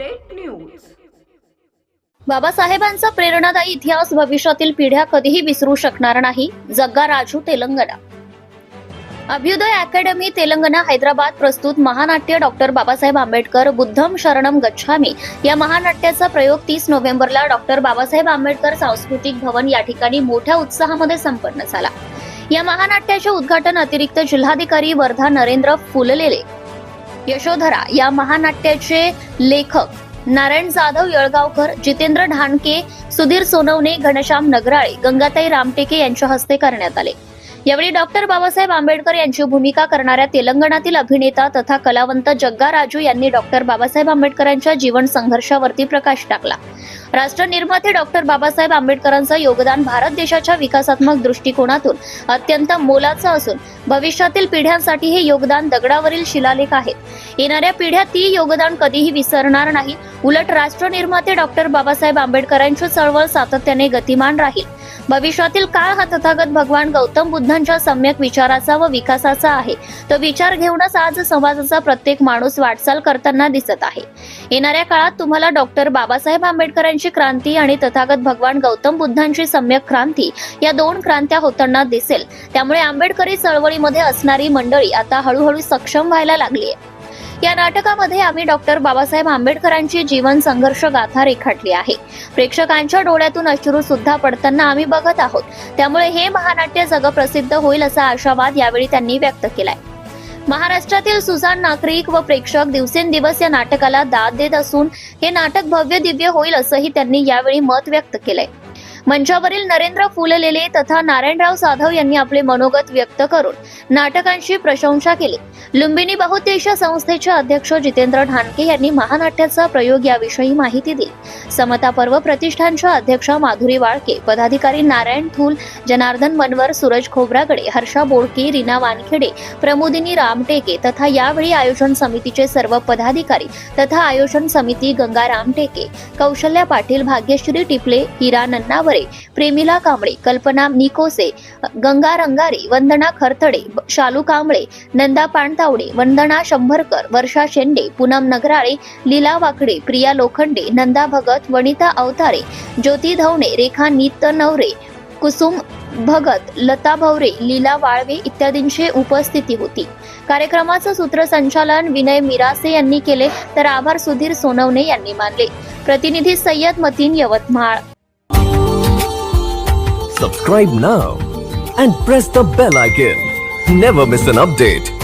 Update news. बाबासाहेबांचा प्रेरणादायी इतिहास भविष्यातील पिढ्या कधीही विसरू शकणार नाही। जग्गा राजू, तेलंगणा। अभ्युदय अकॅडमी, तेलंगणा, हैदराबाद प्रस्तुत महानाट्य डॉक्टर बाबासाहेब आंबेडकर बुद्धम शरणम गच्छामी या महानाट्याचा प्रयोग 30 नोव्हेंबरला डॉक्टर बाबासाहेब आंबेडकर सांस्कृतिक भवन या ठिकाणी मोठ्या उत्साहामध्ये संपन्न झाला। या महानाट्याचे उद्घाटन अतिरिक्त जिल्हाधिकारी वर्धा नरेंद्र फुललेले यशोधरा, या महानाट्याचे लेखक नारायण जाधव येळगावकर, जितेंद्र ढाणके, सुधीर सोनवणे, घनश्याम नगराळे, गंगाताई रामटेके यांच्या हस्ते करण्यात आले। यावेळी डॉक्टर बाबासाहेब आंबेडकर यांची भूमिका करणाऱ्या तेलंगणातील अभिनेता तथा कलावंत जग्गा राजू यांनी डॉक्टर बाबासाहेब आंबेडकरांच्या जीवन संघर्षावरती प्रकाश टाकला। राष्ट्र निर्माते डॉक्टर बाबासाहेब आंबेडकरांचं योगदान भारत देशाच्या विकासात्मक दृष्टिकोनातून अत्यंत मोलाचं असून भविष्यातील पिढ्यांसाठी हे योगदान दगडावरील शिलालेख आहेत। येणाऱ्या पिढ्या ती योगदान कधीही विसरणार नाही। उलट राष्ट्र निर्माते डॉक्टर बाबासाहेब आंबेडकरांची चळवळ सातत्याने गतिमान राहील। भविष्यातील काळ हा तथागत भगवान गौतम बुद्धांच्या सम्यक विचाराचा व विकासाचा आहे। तो विचार घेऊनच आज समाजाचा प्रत्येक माणूस वाटचाल करताना दिसत आहे। येणाऱ्या काळात तुम्हाला डॉक्टर बाबासाहेब आंबेडकरांची क्रांती आणि तथागत भगवान गौतम बुद्धांची सम्यक क्रांती या दोन क्रांत्या होताना दिसेल। त्यामुळे आंबेडकरी चळवळीमध्ये असणारी मंडळी आता हळूहळू सक्षम व्हायला लागली आहे। या नाटकामध्ये आम्ही डॉक्टर बाबासाहेब आंबेडकरांची जीवन संघर्ष गाथा रेखाटली आहे। प्रेक्षकांच्या डोळ्यातून अश्रू सुद्धा पडताना आम्ही बघत आहोत। त्यामुळे हे महानाट्य जगप्रसिद्ध होईल असा आशावाद यावेळी त्यांनी व्यक्त केलाय। महाराष्ट्रातील सुजाण नागरिक व प्रेक्षक दिवसेंदिवस या नाटकाला दाद देत असून हे नाटक भव्य दिव्य होईल असंही त्यांनी यावेळी मत व्यक्त केलंय। मंचावरील नरेंद्र फुललेले तथा नारायणराव जाधव यांनी आपले मनोगत व्यक्त करून नाटकांची प्रशंसा केली। लुंबिनी बहुउद्देशीय संस्थेचे अध्यक्ष जितेंद्र ढाणके यांनी महानाट्याचा प्रयोग याविषयी माहिती दिली। समता पर्व प्रतिष्ठानच्या अध्यक्ष माधुरी वाळके, पदाधिकारी नारायण थूल, जनार्दन मनवर, सूरज खोब्रागडे, हर्षा बोडके, रीना वानखेडे, प्रमोदिनी रामटेके तथा यावेळी आयोजन समितीचे सर्व पदाधिकारी तथा आयोजन समिती गंगा रामटेके, कौशल्या पाटील, भाग्यश्री टिपले, हिरा नन्नावरे, प्रेमिला कांबळे, कल्पना निकोसे, गंगा रंगारे, वंदना खरतडे, शालू कांबळे, नंदा पाणतावडे, वंदना शंभरकर, वर्षा शेंडे, पूनम नगराळे, लीला वाकडे, प्रिया लोखंडे, नंदा भगत, वनिता अवतारे, ज्योती धवणे, रेखा नितनवरे, कुसुम भगत, लता भवरे, लीला वाळवे इत्यादींची उपस्थिती होती। कार्यक्रमाचं सूत्रसंचालन विनय मिरासे यांनी केले तर आभार सुधीर सोनवणे यांनी मानले। प्रतिनिधी Syed Mateen, Yavatmal. Subscribe now and press the bell icon. Never miss an update.